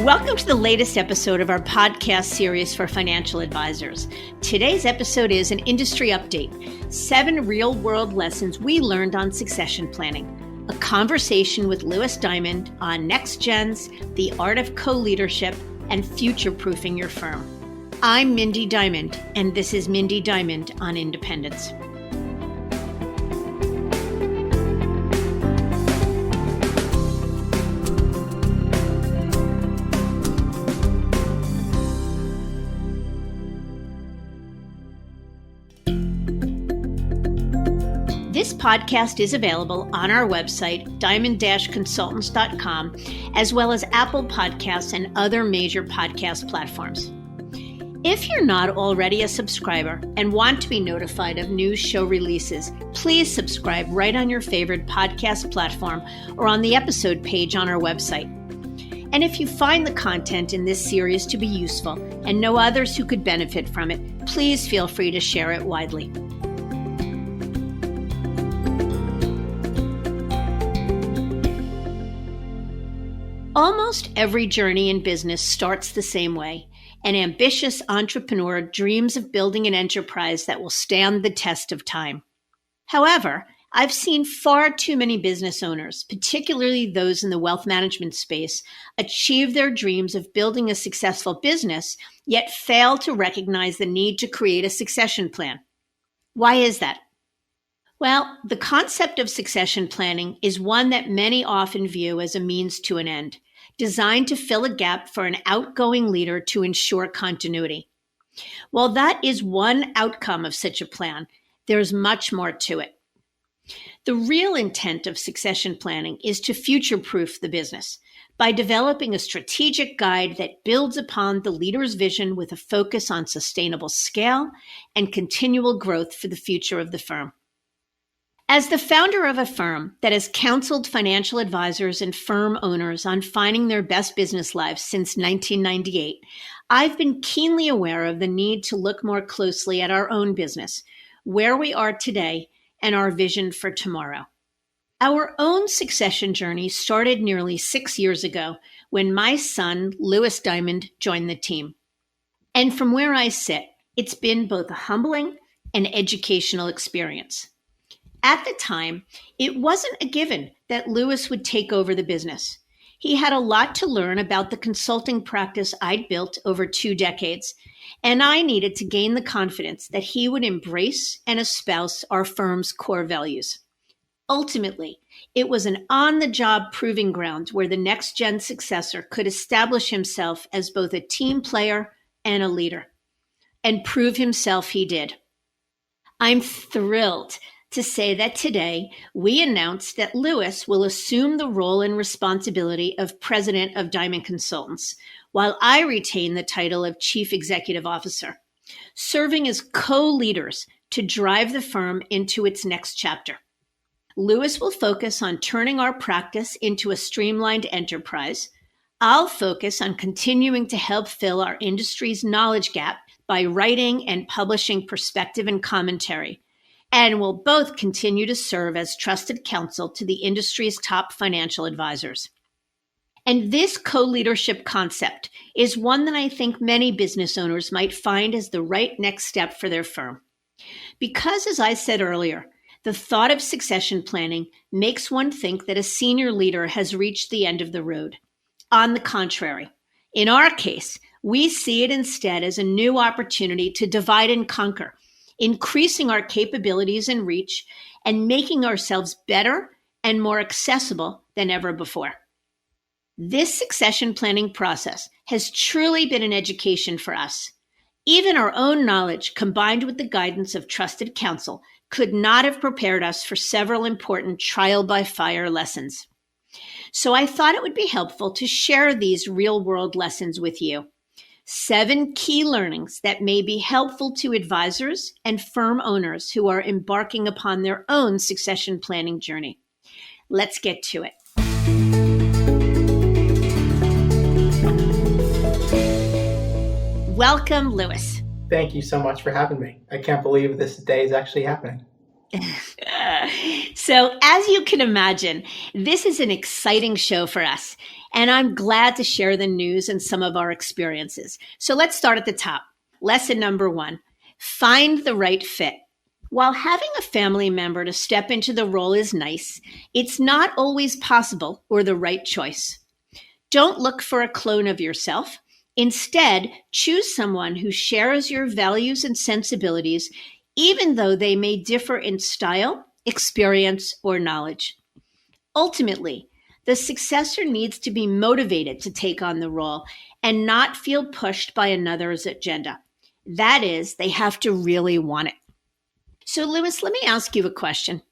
Welcome to the latest episode of our podcast series for financial advisors. Today's episode is an industry update, 7 real-world lessons we learned on succession planning, a conversation with Louis Diamond on next gens, the art of co-leadership, and future-proofing your firm. I'm Mindy Diamond, and this is Mindy Diamond on Independence. This podcast is available on our website, diamond-consultants.com, as well as Apple Podcasts and other major podcast platforms. If you're not already a subscriber and want to be notified of new show releases, please subscribe right on your favorite podcast platform or on the episode page on our website. And if you find the content in this series to be useful and know others who could benefit from it, please feel free to share it widely. Almost every journey in business starts the same way. An ambitious entrepreneur dreams of building an enterprise that will stand the test of time. However, I've seen far too many business owners, particularly those in the wealth management space, achieve their dreams of building a successful business, yet fail to recognize the need to create a succession plan. Why is that? Well, the concept of succession planning is one that many often view as a means to an end, designed to fill a gap for an outgoing leader to ensure continuity. While that is one outcome of such a plan, there's much more to it. The real intent of succession planning is to future-proof the business by developing a strategic guide that builds upon the leader's vision with a focus on sustainable scale and continual growth for the future of the firm. As the founder of a firm that has counseled financial advisors and firm owners on finding their best business lives since 1998, I've been keenly aware of the need to look more closely at our own business, where we are today, and our vision for tomorrow. Our own succession journey started nearly 6 years ago when my son, Louis Diamond, joined the team. And from where I sit, it's been both a humbling and educational experience. At the time, it wasn't a given that Louis would take over the business. He had a lot to learn about the consulting practice I'd built over 2 decades, and I needed to gain the confidence that he would embrace and espouse our firm's core values. Ultimately, it was an on-the-job proving ground where the next-gen successor could establish himself as both a team player and a leader. And prove himself he did. I'm thrilled to say that today we announced that Louis will assume the role and responsibility of President of Diamond Consultants, while I retain the title of Chief Executive Officer, serving as co-leaders to drive the firm into its next chapter. Louis will focus on turning our practice into a streamlined enterprise. I'll focus on continuing to help fill our industry's knowledge gap by writing and publishing perspective and commentary, and will both continue to serve as trusted counsel to the industry's top financial advisors. And this co-leadership concept is one that I think many business owners might find as the right next step for their firm. Because, as I said earlier, the thought of succession planning makes one think that a senior leader has reached the end of the road. On the contrary, in our case, we see it instead as a new opportunity to divide and conquer, increasing our capabilities and reach, and making ourselves better and more accessible than ever before. This succession planning process has truly been an education for us. Even our own knowledge, combined with the guidance of trusted counsel, could not have prepared us for several important trial-by-fire lessons. So I thought it would be helpful to share these real-world lessons with you. 7 key learnings that may be helpful to advisors and firm owners who are embarking upon their own succession planning journey. Let's get to it. Welcome, Louis. Thank you so much for having me. I can't believe this day is actually happening. So as you can imagine, this is an exciting show for us. And I'm glad to share the news and some of our experiences. So let's start at the top. Lesson number 1, find the right fit. While having a family member to step into the role is nice, it's not always possible or the right choice. Don't look for a clone of yourself. Instead, choose someone who shares your values and sensibilities, even though they may differ in style, experience, or knowledge. Ultimately, the successor needs to be motivated to take on the role and not feel pushed by another's agenda. That is, they have to really want it. So, Louis, let me ask you a question.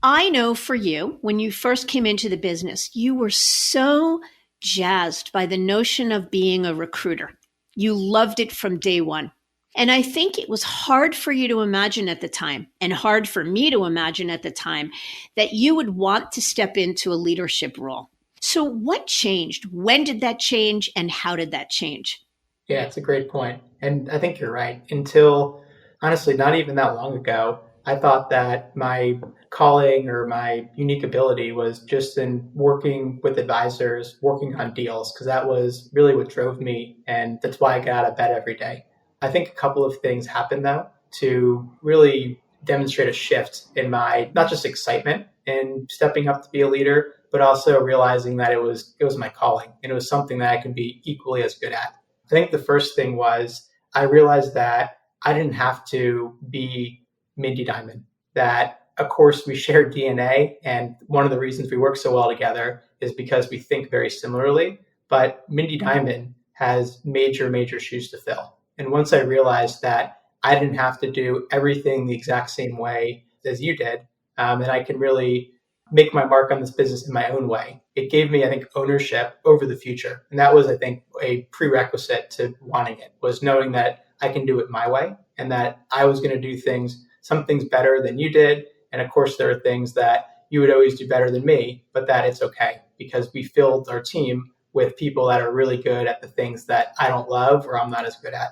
I know for you, when you first came into the business, you were so jazzed by the notion of being a recruiter. You loved it from day one. And I think it was hard for you to imagine at the time, and hard for me to imagine at the time, that you would want to step into a leadership role. So what changed? When did that change, and how did that change? Yeah, it's a great point. And I think you're right. Until, honestly, not even that long ago, I thought that my calling or my unique ability was just in working with advisors, working on deals, because that was really what drove me. And that's why I got out of bed every day. I think a couple of things happened, though, to really demonstrate a shift in my, not just excitement in stepping up to be a leader, but also realizing that it was my calling and it was something that I could be equally as good at. I think the first thing was I realized that I didn't have to be Mindy Diamond, that of course we share DNA. And one of the reasons we work so well together is because we think very similarly. But Mindy Diamond has major, major shoes to fill. And once I realized that I didn't have to do everything the exact same way as you did, and I can really make my mark on this business in my own way, it gave me, I think, ownership over the future. And that was, I think, a prerequisite to wanting it, was knowing that I can do it my way and that I was going to do some things better than you did. And of course, there are things that you would always do better than me, but that it's okay because we filled our team with people that are really good at the things that I don't love or I'm not as good at.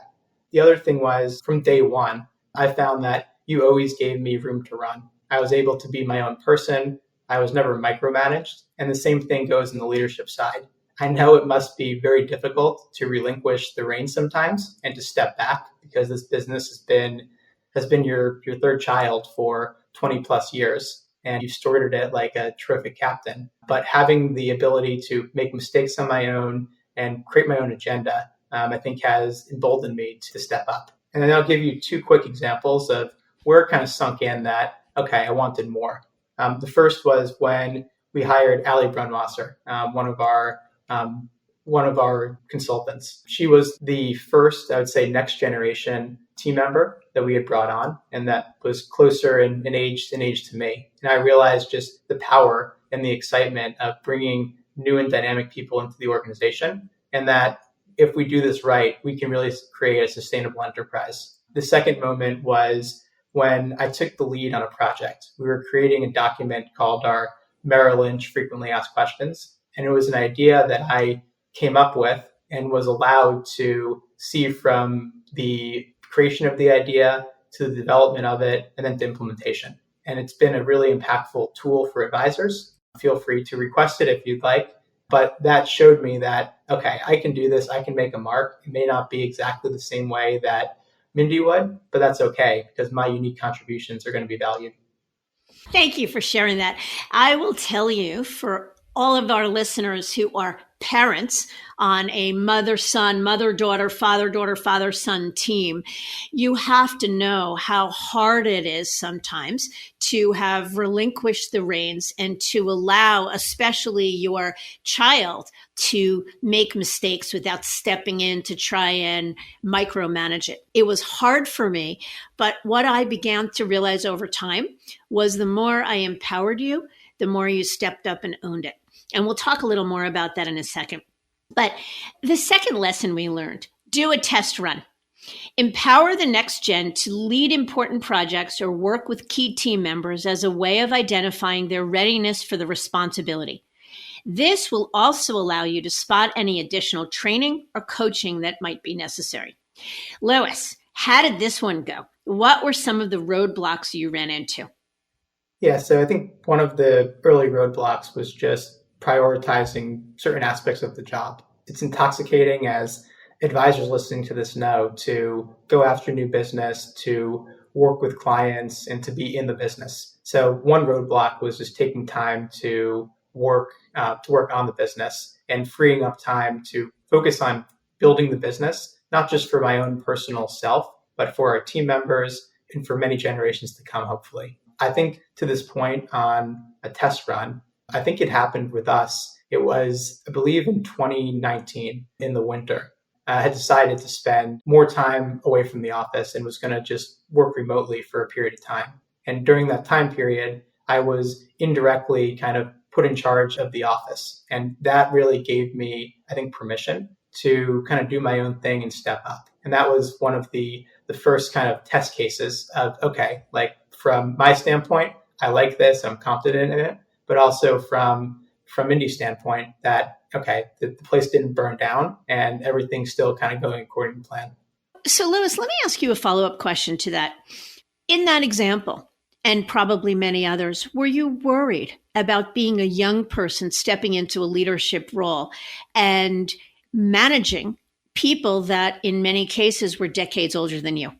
The other thing was from day one, I found that you always gave me room to run. I was able to be my own person. I was never micromanaged. And the same thing goes in the leadership side. I know it must be very difficult to relinquish the reins sometimes and to step back because this business has been your third child for 20 plus years. And you stewarded it like a terrific captain. But having the ability to make mistakes on my own and create my own agenda, I think has emboldened me to step up. And then I'll give you 2 quick examples of where it kind of sunk in that, okay, I wanted more. The first was when we hired Ali Brunwasser, one of our consultants. She was the first, I would say, next generation team member that we had brought on, and that was closer in age to me. And I realized just the power and the excitement of bringing new and dynamic people into the organization, and that if we do this right, we can really create a sustainable enterprise. The second moment was when I took the lead on a project. We were creating a document called our Merrill Lynch Frequently Asked Questions. And it was an idea that I came up with and was allowed to see from the creation of the idea to the development of it and then to implementation. And it's been a really impactful tool for advisors. Feel free to request it if you'd like. But that showed me that, okay, I can do this. I can make a mark. It may not be exactly the same way that Mindy would, but that's okay because my unique contributions are going to be valued. Thank you for sharing that. I will tell you, for all of our listeners who are parents on a mother-son, mother-daughter, father-daughter, father-son team, you have to know how hard it is sometimes to have relinquished the reins and to allow, especially your child, to make mistakes without stepping in to try and micromanage it. It was hard for me, but what I began to realize over time was the more I empowered you, the more you stepped up and owned it. And we'll talk a little more about that in a second. But the second lesson we learned, do a test run. Empower the next gen to lead important projects or work with key team members as a way of identifying their readiness for the responsibility. This will also allow you to spot any additional training or coaching that might be necessary. Louis, how did this one go? What were some of the roadblocks you ran into? Yeah, so I think one of the early roadblocks was just prioritizing certain aspects of the job. It's intoxicating as advisors listening to this know to go after new business, to work with clients, and to be in the business. So one roadblock was just taking time to work on the business and freeing up time to focus on building the business, not just for my own personal self, but for our team members and for many generations to come, hopefully. I think to this point on a test run, I think it happened with us. It was, I believe, in 2019 in the winter. I had decided to spend more time away from the office and was going to just work remotely for a period of time. And during that time period, I was indirectly kind of put in charge of the office. And that really gave me, I think, permission to kind of do my own thing and step up. And that was one of the first kind of test cases of, okay, like from my standpoint, I like this, I'm confident in it, but also from Mindy's standpoint that, okay, the place didn't burn down and everything's still kind of going according to plan. So Louis, let me ask you a follow-up question to that. In that example, and probably many others, were you worried about being a young person stepping into a leadership role and managing people that in many cases were decades older than you?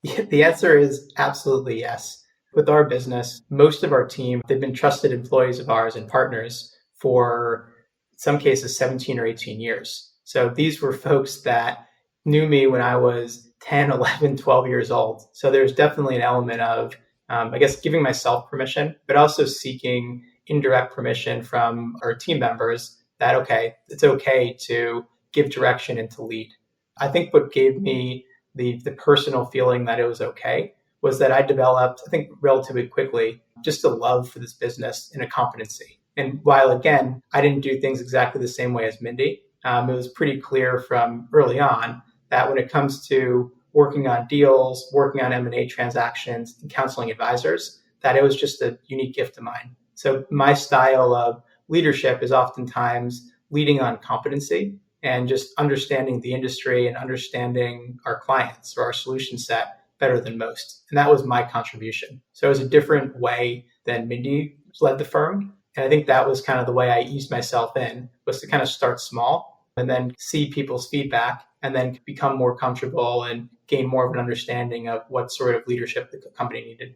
The answer is absolutely yes. With our business, most of our team, they've been trusted employees of ours and partners for, in some cases, 17 or 18 years. So these were folks that knew me when I was 10, 11, 12 years old. So there's definitely an element of, I guess, giving myself permission, but also seeking indirect permission from our team members that, okay, it's okay to give direction and to lead. I think what gave me the personal feeling that it was okay was that I developed, I think, relatively quickly, just a love for this business and a competency. And while, again, I didn't do things exactly the same way as Mindy, it was pretty clear from early on that when it comes to working on deals, working on M&A transactions, and counseling advisors, that it was just a unique gift of mine. So my style of leadership is oftentimes leading on competency and just understanding the industry and understanding our clients or our solution set better than most. And that was my contribution. So it was a different way than Mindy led the firm. And I think that was kind of the way I eased myself in, was to kind of start small and then see people's feedback and then become more comfortable and gain more of an understanding of what sort of leadership the company needed.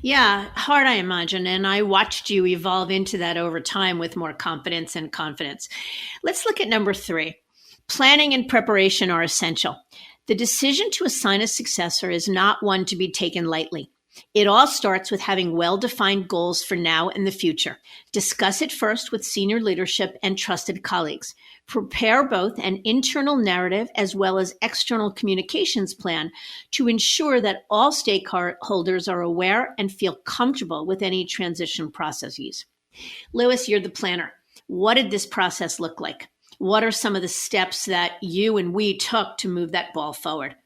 Yeah, hard, I imagine. And I watched you evolve into that over time with more confidence and confidence. Let's look at number 3. Planning and preparation are essential. The decision to assign a successor is not one to be taken lightly. It all starts with having well-defined goals for now and the future. Discuss it first with senior leadership and trusted colleagues. Prepare both an internal narrative as well as external communications plan to ensure that all stakeholders are aware and feel comfortable with any transition processes. Louis, you're the planner. What did this process look like? What are some of the steps that you and we took to move that ball forward?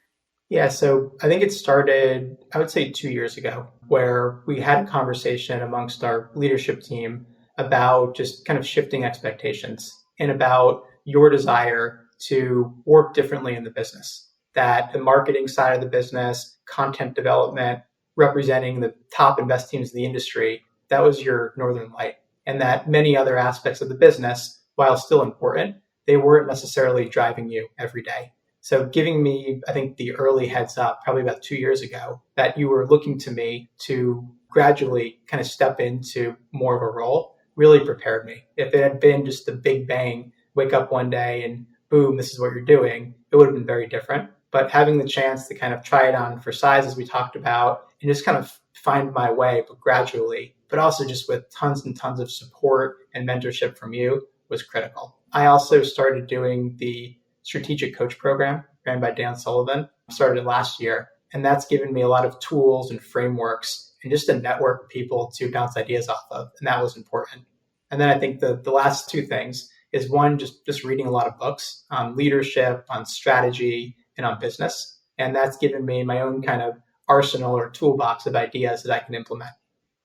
Yeah, so I think it started, I would say 2 years ago, where we had a conversation amongst our leadership team about just kind of shifting expectations and about your desire to work differently in the business. That the marketing side of the business, content development, representing the top and best teams in the industry, that was your northern light. And that many other aspects of the business, while still important, they weren't necessarily driving you every day. So giving me, I think, the early heads up, probably about 2 years ago, that you were looking to me to gradually kind of step into more of a role really prepared me. If it had been just the big bang, wake up one day and boom, this is what you're doing, it would have been very different. But having the chance to kind of try it on for size, as we talked about, and just kind of find my way, but gradually, but also just with tons and tons of support and mentorship from you was critical. I also started doing the strategic coach program ran by Dan Sullivan. Started last year. And that's given me a lot of tools and frameworks and just a network of people to bounce ideas off of. And that was important. And then I think the last 2 things is one, just reading a lot of books on leadership, on strategy, and on business. And that's given me my own kind of arsenal or toolbox of ideas that I can implement.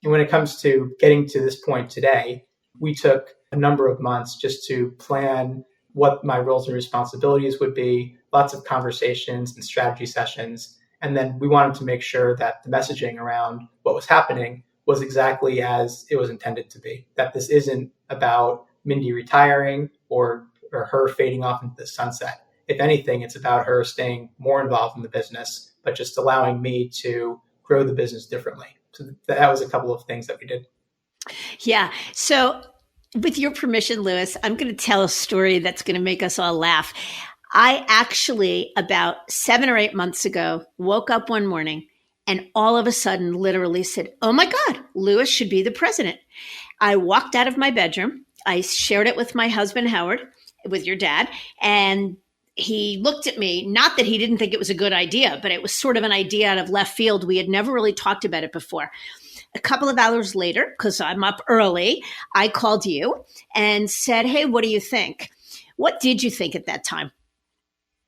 And when it comes to getting to this point today, we took a number of months just to plan what my roles and responsibilities would be, lots of conversations and strategy sessions. And then we wanted to make sure that the messaging around what was happening was exactly as it was intended to be, that this isn't about Mindy retiring or her fading off into the sunset. If anything, it's about her staying more involved in the business, but just allowing me to grow the business differently. So that was a couple of things that we did. Yeah. So, with your permission, Louis, I'm going to tell a story that's going to make us all laugh. I actually, about 7 or 8 months ago, woke up one morning and all of a sudden literally said, "Oh my God, Louis should be the president." I walked out of my bedroom. I shared it with my husband, Howard, with your dad, and he looked at me, not that he didn't think it was a good idea, but it was sort of an idea out of left field. We had never really talked about it before. A couple of hours later, because I'm up early, I called you and said, "Hey, what do you think?" What did you think at that time?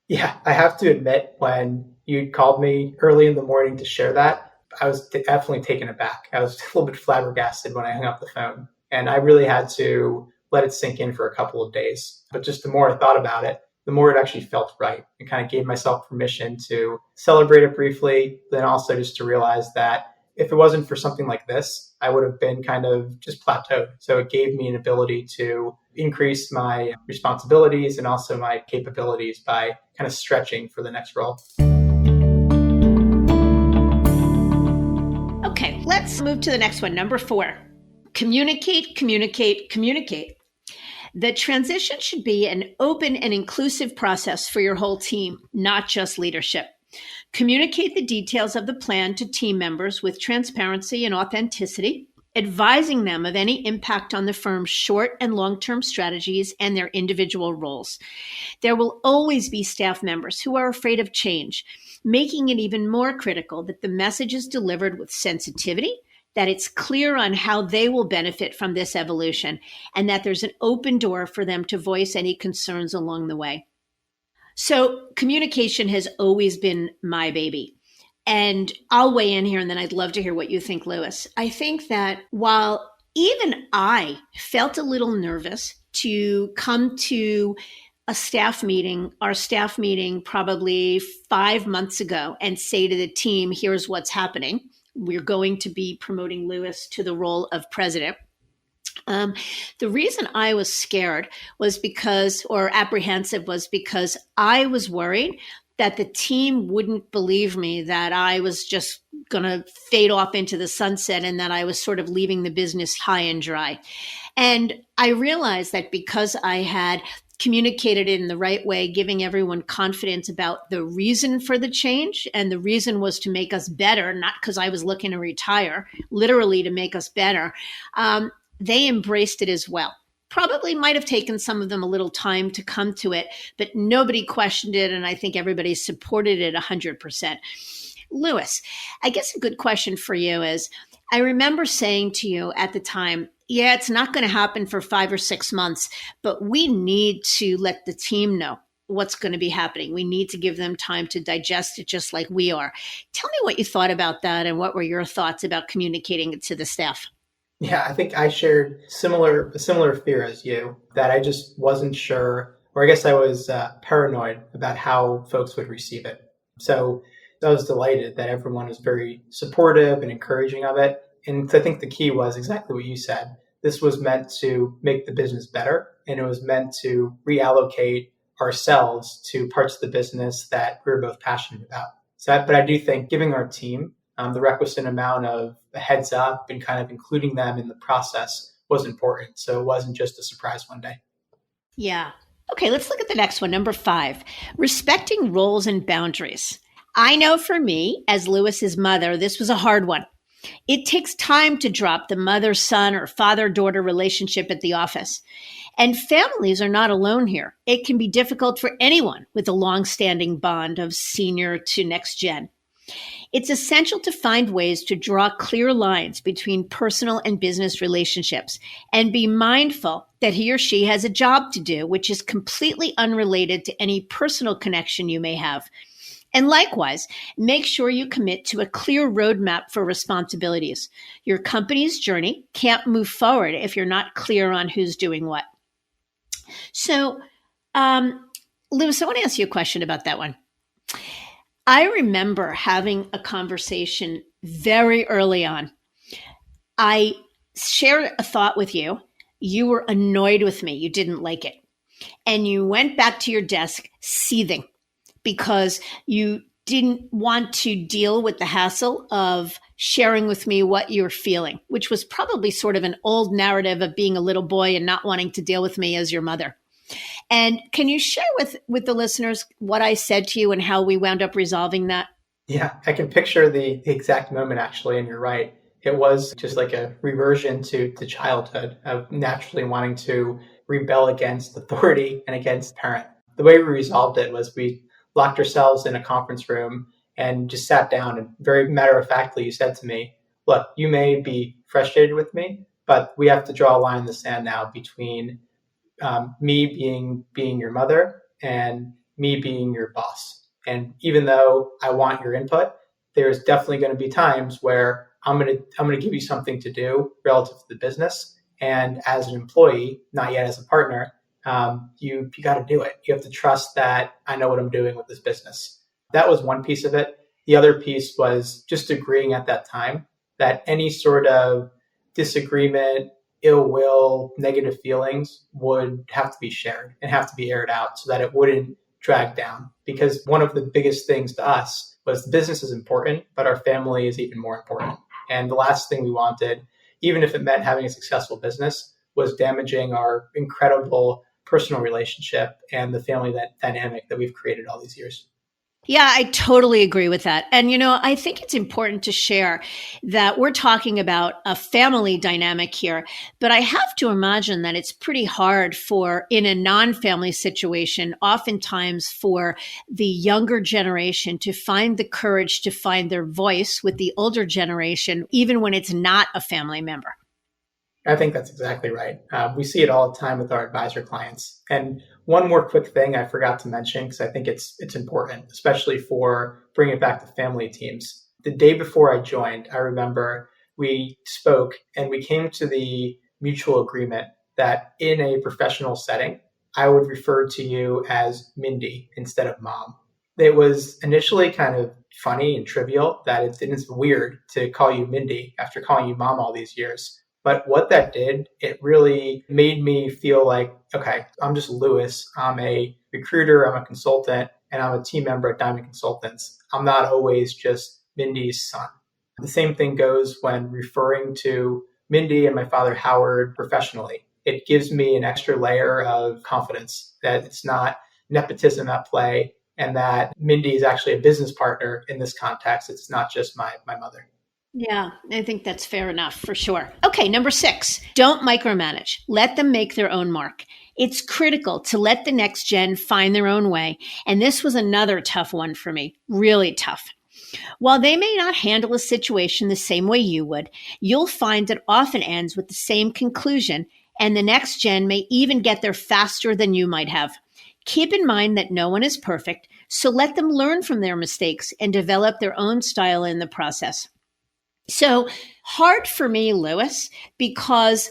Yeah, I have to admit, when you called me early in the morning to share that, I was definitely taken aback. I was a little bit flabbergasted when I hung up the phone. And I really had to let it sink in for a couple of days. But just the more I thought about it, the more it actually felt right. And kind of gave myself permission to celebrate it briefly, then also just to realize that if it wasn't for something like this, I would have been kind of just plateaued. So it gave me an ability to increase my responsibilities and also my capabilities by kind of stretching for the next role. Okay, let's move to the next one. Number 4, communicate, communicate, communicate. The transition should be an open and inclusive process for your whole team, not just leadership. Communicate the details of the plan to team members with transparency and authenticity, advising them of any impact on the firm's short and long-term strategies and their individual roles. There will always be staff members who are afraid of change, making it even more critical that the message is delivered with sensitivity, that it's clear on how they will benefit from this evolution, and that there's an open door for them to voice any concerns along the way. So communication has always been my baby. And I'll weigh in here and then I'd love to hear what you think, Louis. I think that while even I felt a little nervous to come to a staff meeting, our staff meeting probably 5 months ago, and say to the team, "Here's what's happening. We're going to be promoting Louis to the role of president." The reason I was scared was because, or apprehensive, was because I was worried that the team wouldn't believe me, that I was just going to fade off into the sunset and that I was sort of leaving the business high and dry. And I realized that because I had communicated it in the right way, giving everyone confidence about the reason for the change, and the reason was to make us better, not because I was looking to retire, literally to make us better, they embraced it as well. Probably might have taken some of them a little time to come to it, but nobody questioned it, and I think everybody supported it 100%. Louis, I guess a good question for you is, I remember saying to you at the time, "Yeah, it's not going to happen for 5 or 6 months, but we need to let the team know what's going to be happening. We need to give them time to digest it just like we are." Tell me what you thought about that, and what were your thoughts about communicating it to the staff? Yeah, I think I shared a similar fear as you, that I just wasn't sure, or I guess I was paranoid about how folks would receive it. So I was delighted that everyone was very supportive and encouraging of it. And I think the key was exactly what you said. This was meant to make the business better, and it was meant to reallocate ourselves to parts of the business that we were both passionate about. But I do think giving our team the requisite amount of a heads up and kind of including them in the process was important. So it wasn't just a surprise one day. Yeah. Okay, let's look at the next one. Number 5, respecting roles and boundaries. I know for me, as Louis's mother, this was a hard one. It takes time to drop the mother-son or father-daughter relationship at the office. And families are not alone here. It can be difficult for anyone with a long-standing bond of senior to next gen. It's essential to find ways to draw clear lines between personal and business relationships, and be mindful that he or she has a job to do, which is completely unrelated to any personal connection you may have. And likewise, make sure you commit to a clear roadmap for responsibilities. Your company's journey can't move forward if you're not clear on who's doing what. So, Louis, I want to ask you a question about that one. I remember having a conversation very early on. I shared a thought with you you were annoyed with me. You didn't like it. And you went back to your desk seething because you didn't want to deal with the hassle of sharing with me what you're feeling, which was probably sort of an old narrative of being a little boy and not wanting to deal with me as your mother. And can you share with the listeners what I said to you and how we wound up resolving that? Yeah, I can picture the exact moment actually, and you're right. It was just like a reversion to childhood of naturally wanting to rebel against authority and against parent. The way we resolved it was we locked ourselves in a conference room and just sat down and very matter of factly you said to me, look, you may be frustrated with me, but we have to draw a line in the sand now between me being your mother and me being your boss. And even though I want your input, there's definitely going to be times where I'm going to give you something to do relative to the business. And as an employee, not yet as a partner, you got to do it. You have to trust that I know what I'm doing with this business. That was one piece of it. The other piece was just agreeing at that time that any sort of disagreement, ill will, negative feelings would have to be shared and have to be aired out so that it wouldn't drag down. Because one of the biggest things to us was the business is important, but our family is even more important. And the last thing we wanted, even if it meant having a successful business, was damaging our incredible personal relationship and the family that dynamic that we've created all these years. Yeah, I totally agree with that. And, I think it's important to share that we're talking about a family dynamic here, but I have to imagine that it's pretty hard in a non-family situation, oftentimes for the younger generation to find the courage to find their voice with the older generation, even when it's not a family member. I think that's exactly right. We see it all the time with our advisor clients. And one more quick thing I forgot to mention, because I think it's important, especially for bringing it back to family teams. The day before I joined, I remember we spoke and we came to the mutual agreement that in a professional setting, I would refer to you as Mindy instead of mom. It was initially kind of funny and trivial that it's weird to call you Mindy after calling you mom all these years. But what that did, it really made me feel like, okay, I'm just Louis. I'm a recruiter, I'm a consultant, and I'm a team member at Diamond Consultants. I'm not always just Mindy's son. The same thing goes when referring to Mindy and my father, Howard, professionally. It gives me an extra layer of confidence that it's not nepotism at play and that Mindy is actually a business partner in this context. It's not just my mother. Yeah, I think that's fair enough for sure. Okay, number 6, don't micromanage. Let them make their own mark. It's critical to let the next gen find their own way. And this was another tough one for me, really tough. While they may not handle a situation the same way you would, you'll find it often ends with the same conclusion, and the next gen may even get there faster than you might have. Keep in mind that no one is perfect, so let them learn from their mistakes and develop their own style in the process. So hard for me, Louis, because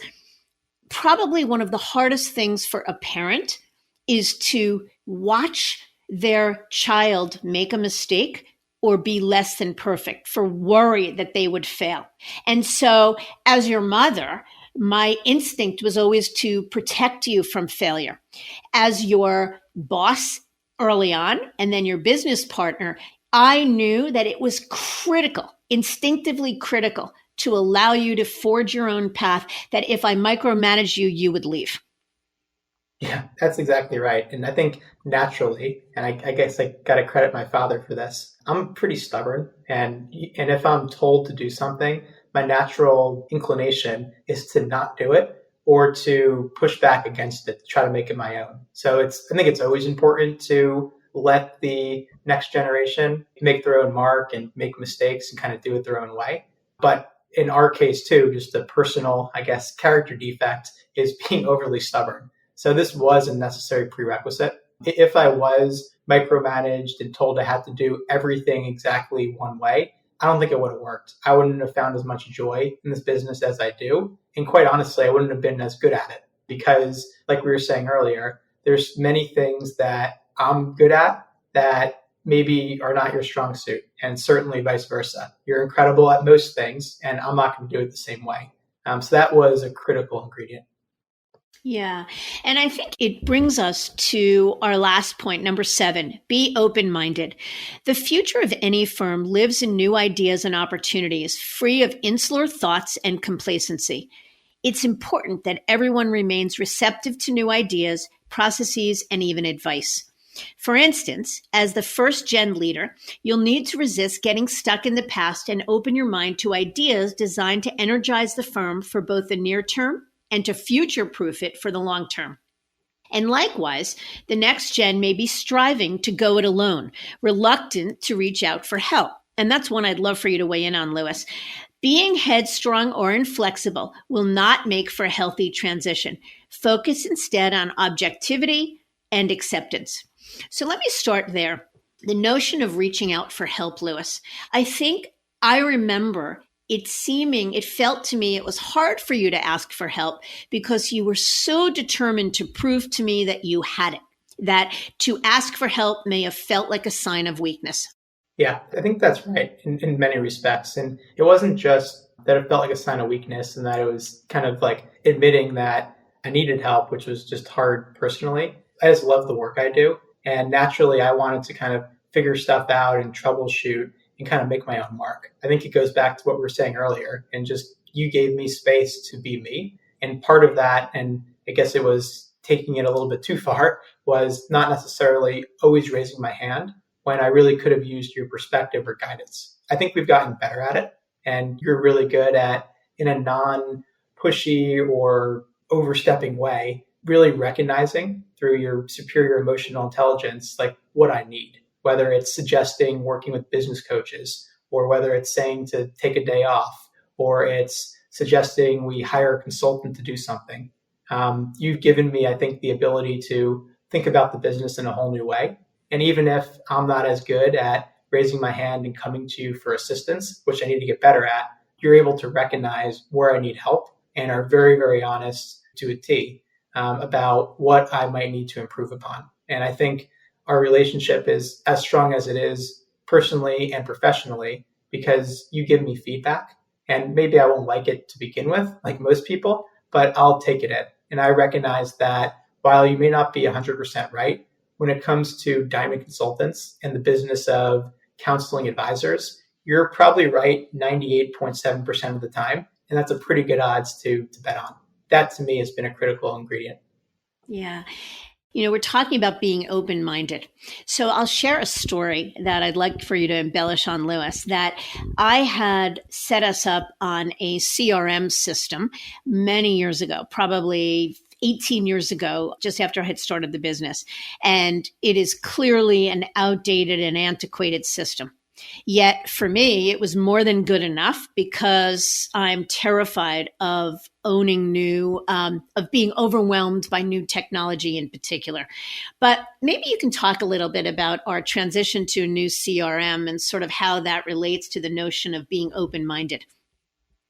probably one of the hardest things for a parent is to watch their child make a mistake or be less than perfect, for worry that they would fail. And so as your mother, my instinct was always to protect you from failure. As your boss early on, and then your business partner, I knew that it was critical, instinctively critical, to allow you to forge your own path, that if I micromanaged you, you would leave. Yeah, that's exactly right. And I think naturally, and I guess I got to credit my father for this, I'm pretty stubborn. And if I'm told to do something, my natural inclination is to not do it or to push back against it, to try to make it my own. So I think it's always important to let the next generation make their own mark and make mistakes and kind of do it their own way. But in our case too, just a personal, I guess, character defect is being overly stubborn. So this was a necessary prerequisite. If I was micromanaged and told I had to do everything exactly one way, I don't think it would have worked. I wouldn't have found as much joy in this business as I do. And quite honestly, I wouldn't have been as good at it because, like we were saying earlier, there's many things that I'm good at that maybe are not your strong suit, and certainly vice versa. You're incredible at most things, and I'm not going to do it the same way. So that was a critical ingredient. Yeah. And I think it brings us to our last point, number 7, be open minded. The future of any firm lives in new ideas and opportunities, free of insular thoughts and complacency. It's important that everyone remains receptive to new ideas, processes, and even advice. For instance, as the first gen leader, you'll need to resist getting stuck in the past and open your mind to ideas designed to energize the firm for both the near term and to future proof it for the long term. And likewise, the next gen may be striving to go it alone, reluctant to reach out for help. And that's one I'd love for you to weigh in on, Louis. Being headstrong or inflexible will not make for a healthy transition. Focus instead on objectivity and acceptance. So let me start there. The notion of reaching out for help, Louis. I think I remember it felt to me it was hard for you to ask for help because you were so determined to prove to me that you had it, that to ask for help may have felt like a sign of weakness. Yeah, I think that's right in many respects. And it wasn't just that it felt like a sign of weakness and that it was kind of like admitting that I needed help, which was just hard personally. I just love the work I do. And naturally, I wanted to kind of figure stuff out and troubleshoot and kind of make my own mark. I think it goes back to what we were saying earlier and just you gave me space to be me. And part of that, and I guess it was taking it a little bit too far, was not necessarily always raising my hand when I really could have used your perspective or guidance. I think we've gotten better at it. And you're really good at, in a non pushy or overstepping way, really recognizing through your superior emotional intelligence, like what I need, whether it's suggesting working with business coaches, or whether it's saying to take a day off, or it's suggesting we hire a consultant to do something. You've given me, I think, the ability to think about the business in a whole new way. And even if I'm not as good at raising my hand and coming to you for assistance, which I need to get better at, you're able to recognize where I need help and are very, very honest to a T about what I might need to improve upon. And I think our relationship is as strong as it is personally and professionally because you give me feedback. And maybe I won't like it to begin with, like most people, but I'll take it in. And I recognize that while you may not be 100% right, when it comes to Diamond Consultants and the business of counseling advisors, you're probably right 98.7% of the time. And that's a pretty good odds to bet on. That to me has been a critical ingredient. Yeah. We're talking about being open-minded. So I'll share a story that I'd like for you to embellish on, Louis, that I had set us up on a CRM system many years ago, probably 18 years ago, just after I had started the business. And it is clearly an outdated and antiquated system. Yet for me, it was more than good enough because I'm terrified of owning of being overwhelmed by new technology in particular. But maybe you can talk a little bit about our transition to a new CRM and sort of how that relates to the notion of being open-minded.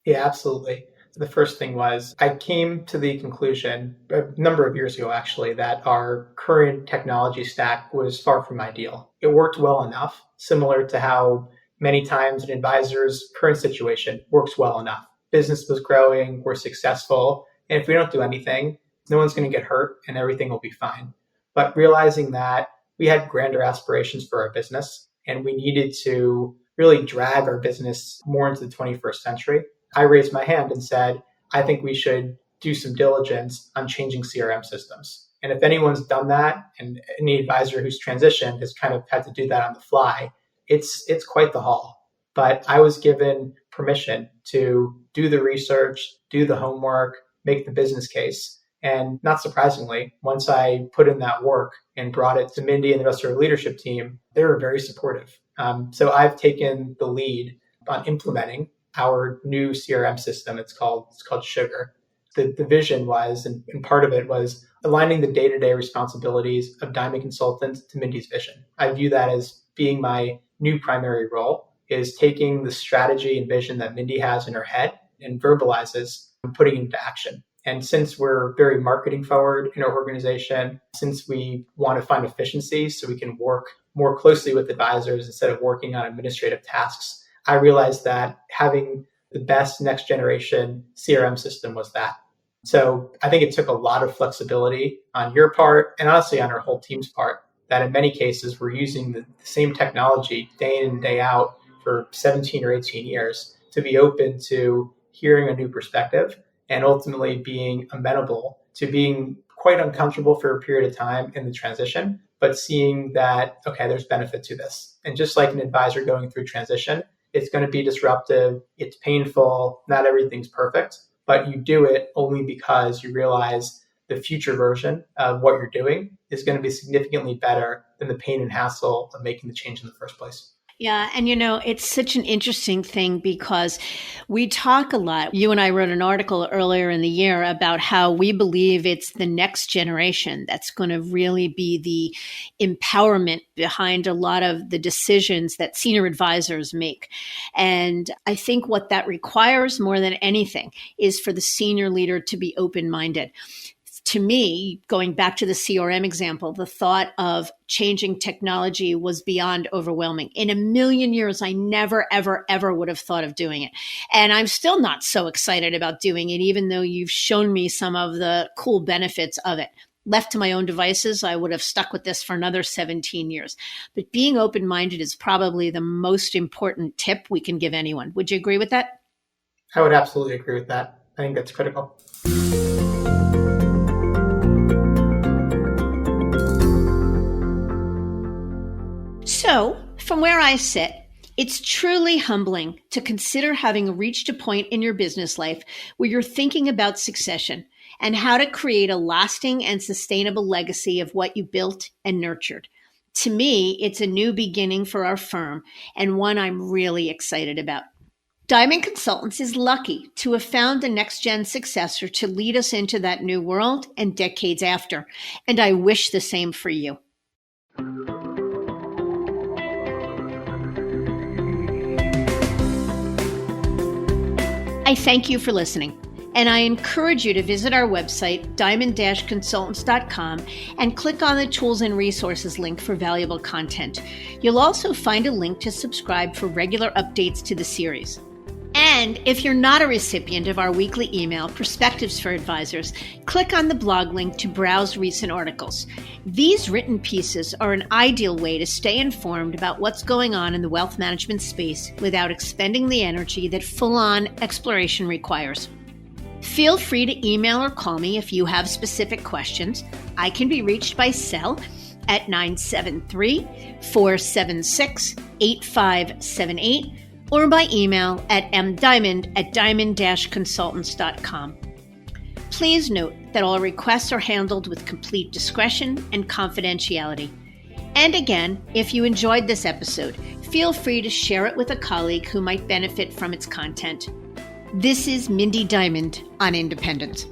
Yeah, absolutely. The first thing was I came to the conclusion a number of years ago, actually, that our current technology stack was far from ideal. It worked well enough, similar to how many times an advisor's current situation works well enough. Business was growing, we're successful, and if we don't do anything, no one's going to get hurt and everything will be fine. But realizing that we had grander aspirations for our business and we needed to really drag our business more into the 21st century, I raised my hand and said, I think we should do some diligence on changing CRM systems. And if anyone's done that, and any advisor who's transitioned has kind of had to do that on the fly, it's quite the haul. But I was given permission to do the research, do the homework, make the business case. And not surprisingly, once I put in that work and brought it to Mindy and the rest of our leadership team, they were very supportive. So I've taken the lead on implementing our new CRM system. It's called Sugar. The vision was, and part of it was aligning the day-to-day responsibilities of Diamond Consultant to Mindy's vision. I view that as being my new primary role, is taking the strategy and vision that Mindy has in her head and verbalizes and putting it into action. And since we're very marketing forward in our organization, since we want to find efficiencies so we can work more closely with advisors instead of working on administrative tasks, I realized that having the best next generation CRM system was that. So I think it took a lot of flexibility on your part and honestly on our whole team's part, that in many cases we're using the same technology day in and day out for 17 or 18 years to be open to hearing a new perspective and ultimately being amenable to being quite uncomfortable for a period of time in the transition, but seeing that, okay, there's benefit to this. And just like an advisor going through transition, it's going to be disruptive, it's painful, not everything's perfect, but you do it only because you realize the future version of what you're doing is going to be significantly better than the pain and hassle of making the change in the first place. Yeah. And it's such an interesting thing because we talk a lot. You and I wrote an article earlier in the year about how we believe it's the next generation that's going to really be the empowerment behind a lot of the decisions that senior advisors make. And I think what that requires more than anything is for the senior leader to be open-minded. To me, going back to the CRM example, the thought of changing technology was beyond overwhelming. In a million years, I never, ever, ever would have thought of doing it. And I'm still not so excited about doing it, even though you've shown me some of the cool benefits of it. Left to my own devices, I would have stuck with this for another 17 years. But being open-minded is probably the most important tip we can give anyone. Would you agree with that? I would absolutely agree with that. I think that's critical. So, from where I sit, it's truly humbling to consider having reached a point in your business life where you're thinking about succession and how to create a lasting and sustainable legacy of what you built and nurtured. To me, it's a new beginning for our firm and one I'm really excited about. Diamond Consultants is lucky to have found the next-gen successor to lead us into that new world and decades after, and I wish the same for you. I thank you for listening, and I encourage you to visit our website, diamond-consultants.com, and click on the Tools and Resources link for valuable content. You'll also find a link to subscribe for regular updates to the series. And if you're not a recipient of our weekly email, Perspectives for Advisors, click on the blog link to browse recent articles. These written pieces are an ideal way to stay informed about what's going on in the wealth management space without expending the energy that full-on exploration requires. Feel free to email or call me if you have specific questions. I can be reached by cell at 973-476-8578 or by email at mdiamond@diamond-consultants.com. Please note that all requests are handled with complete discretion and confidentiality. And again, if you enjoyed this episode, feel free to share it with a colleague who might benefit from its content. This is Mindy Diamond on Independence.